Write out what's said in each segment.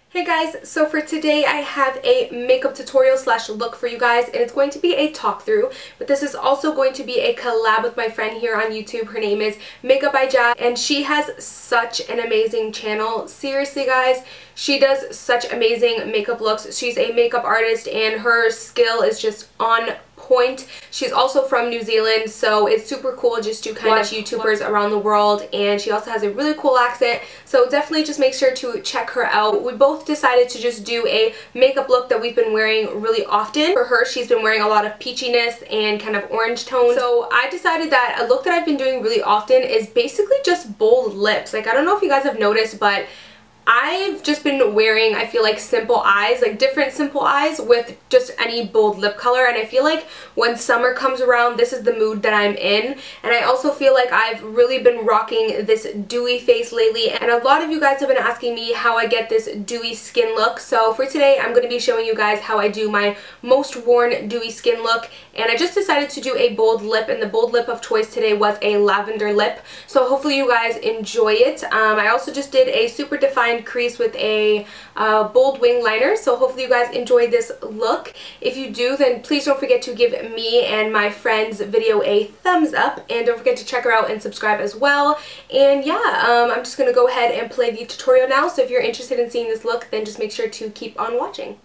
Hey guys, so for today I have a makeup tutorial slash look for you guys, and it's going to be a talk through, but this is also going to be a collab with my friend here on YouTube. Her name is Makeup by Jazz, and she has such an amazing channel. Seriously guys, she does such amazing makeup looks. She's a makeup artist and her skill is just on point. She's also from New Zealand, so it's super cool just to kind of watch YouTubers around the world, and she also has a really cool accent, so definitely just make sure to check her out. We both decided to just do a makeup look that we've been wearing really often. For her, she's been wearing a lot of peachiness and kind of orange tones, so I decided that a look that I've been doing really often is basically just bold lips. Like, I don't know if you guys have noticed, but I've just been wearing, I feel like, simple eyes, like different simple eyes with just any bold lip color, and I feel like when summer comes around, this is the mood that I'm in. And I also feel like I've really been rocking this dewy face lately, and a lot of you guys have been asking me how I get this dewy skin look. So for today, I'm going to be showing you guys how I do my most worn dewy skin look, and I just decided to do a bold lip, and the bold lip of choice today was a lavender lip, so hopefully you guys enjoy it. I also just did a super defined crease with a bold wing liner, so hopefully you guys enjoy this look. If you do, then please don't forget to give me and my friend's video a thumbs up, and don't forget to check her out and subscribe as well. And yeah, I'm just gonna go ahead and play the tutorial now, so if you're interested in seeing this look, then just make sure to keep on watching.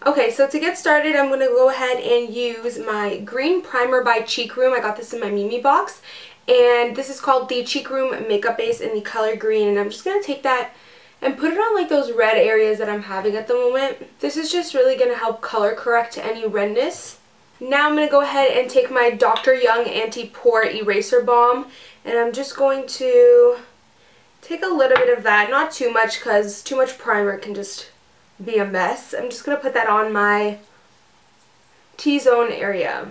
Okay, so to get started, I'm going to go ahead and use my green primer by Cheekroom. I got this in my Mimi box, and this is called the Cheekroom Makeup Base in the color green, and I'm just going to take that and put it on like those red areas that I'm having at the moment. This is just really going to help color correct any redness. Now I'm going to go ahead and take my Dr. Young Anti-Pore Eraser Balm, and I'm just going to take a little bit of that, not too much because too much primer can just be a mess. I'm just going to put that on my T-zone area.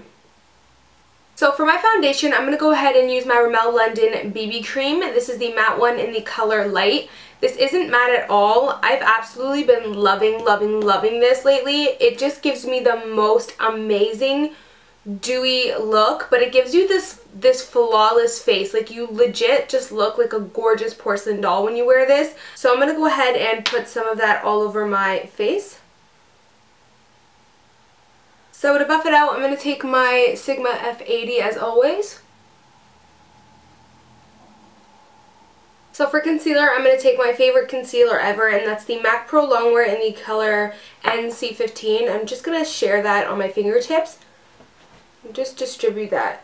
So for my foundation, I'm going to go ahead and use my Rimmel London BB Cream. This is the matte one in the color Light. This isn't matte at all. I've absolutely been loving this lately. It just gives me the most amazing dewy look, but it gives you this flawless face. Like, you legit just look like a gorgeous porcelain doll when you wear this. So I'm going to go ahead and put some of that all over my face. So to buff it out, I'm going to take my Sigma F80 as always. So for concealer, I'm going to take my favorite concealer ever, and that's the MAC Pro Longwear in the color NC15. I'm just going to share that on my fingertips. Just distribute that.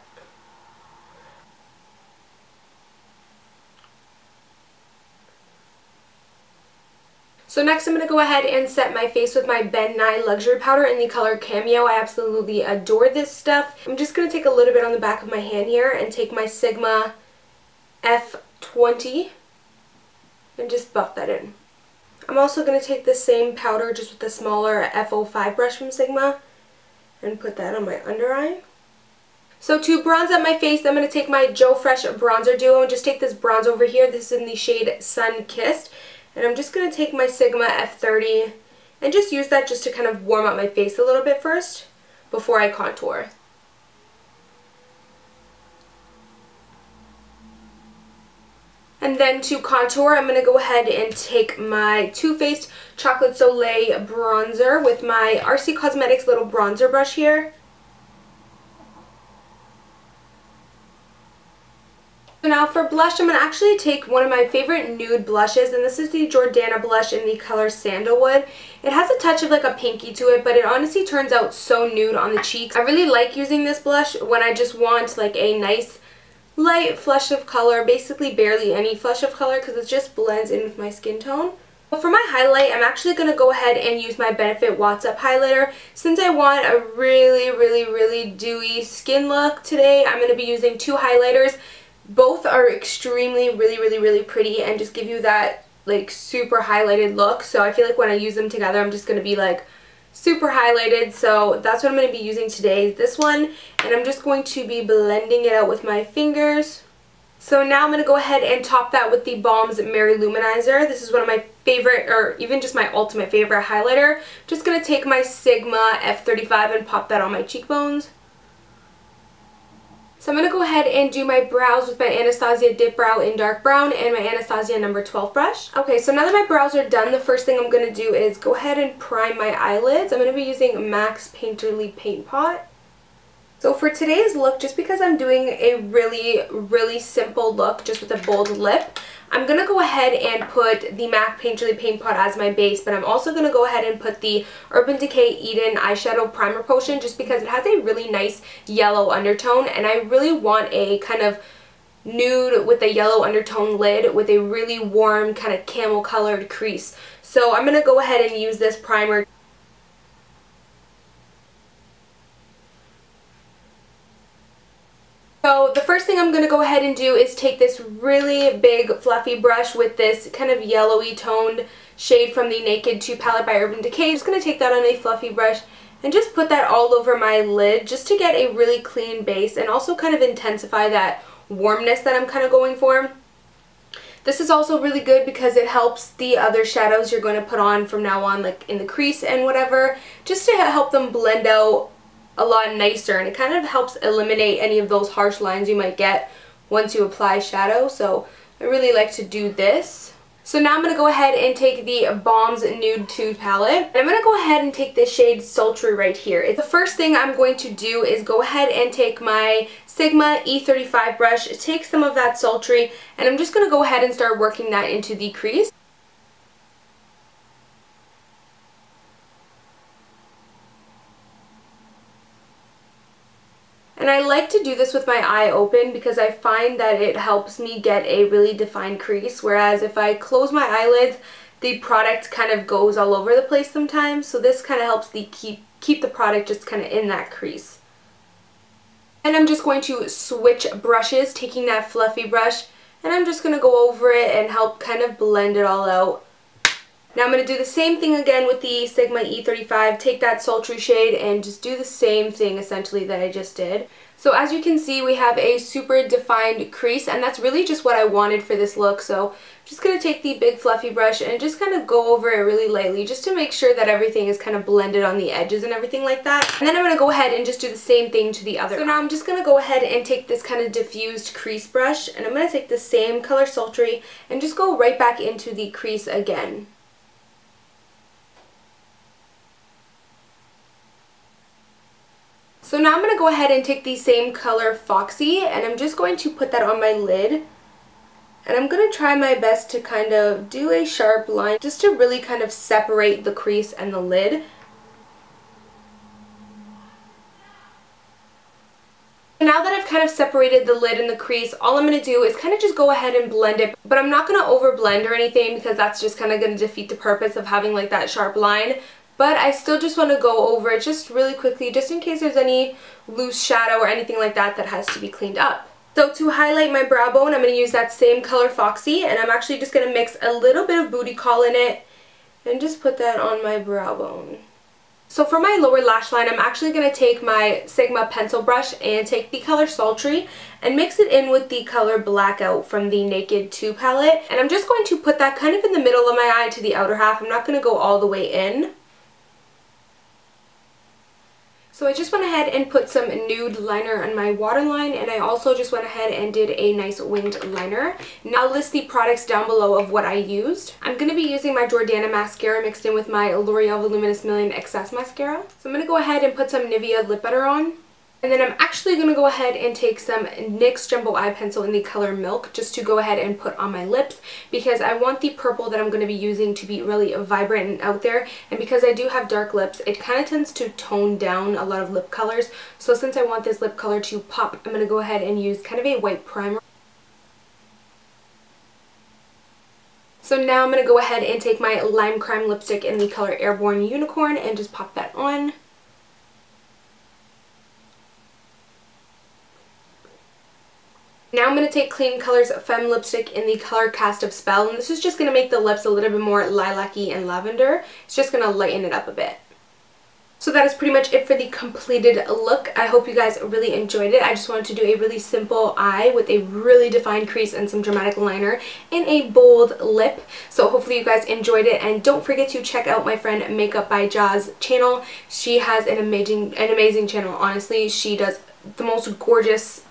So next I'm going to go ahead and set my face with my Ben Nye Luxury Powder in the color Cameo. I absolutely adore this stuff. I'm just going to take a little bit on the back of my hand here and take my Sigma F20 and just buff that in. I'm also going to take the same powder just with the smaller F05 brush from Sigma and put that on my under eye. So to bronze up my face, I'm going to take my Joe Fresh Bronzer Duo and just take this bronze over here. This is in the shade Sun Kissed. And I'm just going to take my Sigma F30 and just use that just to kind of warm up my face a little bit first before I contour. And then to contour, I'm going to go ahead and take my Too Faced Chocolate Soleil bronzer with my RC Cosmetics little bronzer brush here. So now for blush, I'm going to actually take one of my favorite nude blushes, and this is the Jordana blush in the color Sandalwood. It has a touch of like a pinky to it, but it honestly turns out so nude on the cheeks. I really like using this blush when I just want like a nice light flush of color, basically barely any flush of color, because it just blends in with my skin tone. But for my highlight, I'm actually going to go ahead and use my Benefit Watts Up highlighter. Since I want a really dewy skin look today, I'm going to be using two highlighters. Both are extremely really pretty and just give you that like super highlighted look. So I feel like when I use them together, I'm just going to be like super highlighted. So that's what I'm going to be using today, this one. And I'm just going to be blending it out with my fingers. So now I'm going to go ahead and top that with the Balm's Mary Loumanizer. This is one of my favorite, or even just my ultimate favorite highlighter. Just going to take my Sigma F35 and pop that on my cheekbones. So I'm going to go ahead and do my brows with my Anastasia DipBrow in dark brown and my Anastasia number 12 brush. Okay, so now that my brows are done, the first thing I'm going to do is go ahead and prime my eyelids. I'm going to be using MAC's Painterly Paint Pot. So for today's look, just because I'm doing a really simple look just with a bold lip, I'm going to go ahead and put the MAC Painterly Paint Pot as my base, but I'm also going to go ahead and put the Urban Decay Eden Eyeshadow Primer Potion just because it has a really nice yellow undertone, and I really want a kind of nude with a yellow undertone lid with a really warm kind of camel colored crease. So I'm going to go ahead and use this primer. So the first thing I'm going to go ahead and do is take this really big fluffy brush with this kind of yellowy toned shade from the Naked 2 palette by Urban Decay. I'm just going to take that on a fluffy brush and just put that all over my lid just to get a really clean base and also kind of intensify that warmness that I'm kind of going for. This is also really good because it helps the other shadows you're going to put on from now on, like in the crease and whatever, just to help them blend out a lot nicer, and it kind of helps eliminate any of those harsh lines you might get once you apply shadow. So I really like to do this. So now I'm going to go ahead and take the Balm's Nude Tude palette, and I'm going to go ahead and take this shade Sultry right here. It's the first thing I'm going to do is go ahead and take my Sigma E35 brush, take some of that Sultry, and I'm just going to go ahead and start working that into the crease. And I like to do this with my eye open because I find that it helps me get a really defined crease, whereas if I close my eyelids, the product kind of goes all over the place sometimes. So this kind of helps keep the product just kind of in that crease. And I'm just going to switch brushes, taking that fluffy brush, and I'm just going to go over it and help kind of blend it all out. Now I'm going to do the same thing again with the Sigma E35, take that Sultry shade and just do the same thing essentially that I just did. So as you can see, we have a super defined crease, and that's really just what I wanted for this look. So I'm just going to take the big fluffy brush and just kind of go over it really lightly just to make sure that everything is kind of blended on the edges and everything like that. And then I'm going to go ahead and just do the same thing to the other. So now I'm just going to go ahead and take this kind of diffused crease brush, and I'm going to take the same color Sultry and just go right back into the crease again. So now I'm going to go ahead and take the same color Foxy, and I'm just going to put that on my lid. And I'm going to try my best to kind of do a sharp line just to really kind of separate the crease and the lid. Now that I've kind of separated the lid and the crease, all I'm going to do is kind of just go ahead and blend it. But I'm not going to over blend or anything because that's just kind of going to defeat the purpose of having like that sharp line. But I still just want to go over it just really quickly, just in case there's any loose shadow or anything like that that has to be cleaned up. So to highlight my brow bone, I'm going to use that same color Foxy, and I'm actually just going to mix a little bit of Bootycall in it and just put that on my brow bone. So for my lower lash line, I'm actually going to take my Sigma pencil brush and take the color Sultry and mix it in with the color Blackout from the Naked 2 palette. And I'm just going to put that kind of in the middle of my eye to the outer half. I'm not going to go all the way in. So I just went ahead and put some nude liner on my waterline, and I also just went ahead and did a nice winged liner. Now I'll list the products down below of what I used. I'm going to be using my Jordana mascara mixed in with my L'Oreal Voluminous Million Excess Mascara. So I'm going to go ahead and put some Nivea Lip Butter on. And then I'm actually going to go ahead and take some NYX Jumbo Eye Pencil in the color Milk just to go ahead and put on my lips, because I want the purple that I'm going to be using to be really vibrant and out there. And because I do have dark lips, it kind of tends to tone down a lot of lip colors. So since I want this lip color to pop, I'm going to go ahead and use kind of a white primer. So now I'm going to go ahead and take my Lime Crime lipstick in the color Airborne Unicorn and just pop that on. Now I'm going to take Kleancolor's Femme lipstick in the color Cast of Spell, and this is just going to make the lips a little bit more lilac-y and lavender. It's just going to lighten it up a bit. So that is pretty much it for the completed look. I hope you guys really enjoyed it. I just wanted to do a really simple eye with a really defined crease and some dramatic liner and a bold lip. So hopefully you guys enjoyed it, and don't forget to check out my friend Makeup by Ja's channel. She has an amazing channel, honestly. She does the most gorgeous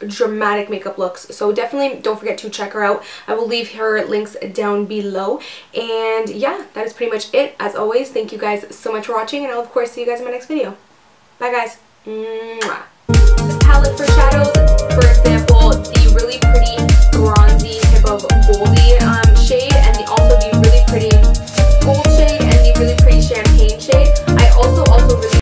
dramatic makeup looks. So definitely don't forget to check her out. I will leave her links down below. And yeah, that is pretty much it. As always, thank you guys so much for watching, and I'll of course see you guys in my next video. Bye guys. Mwah. The palette for shadows, for example,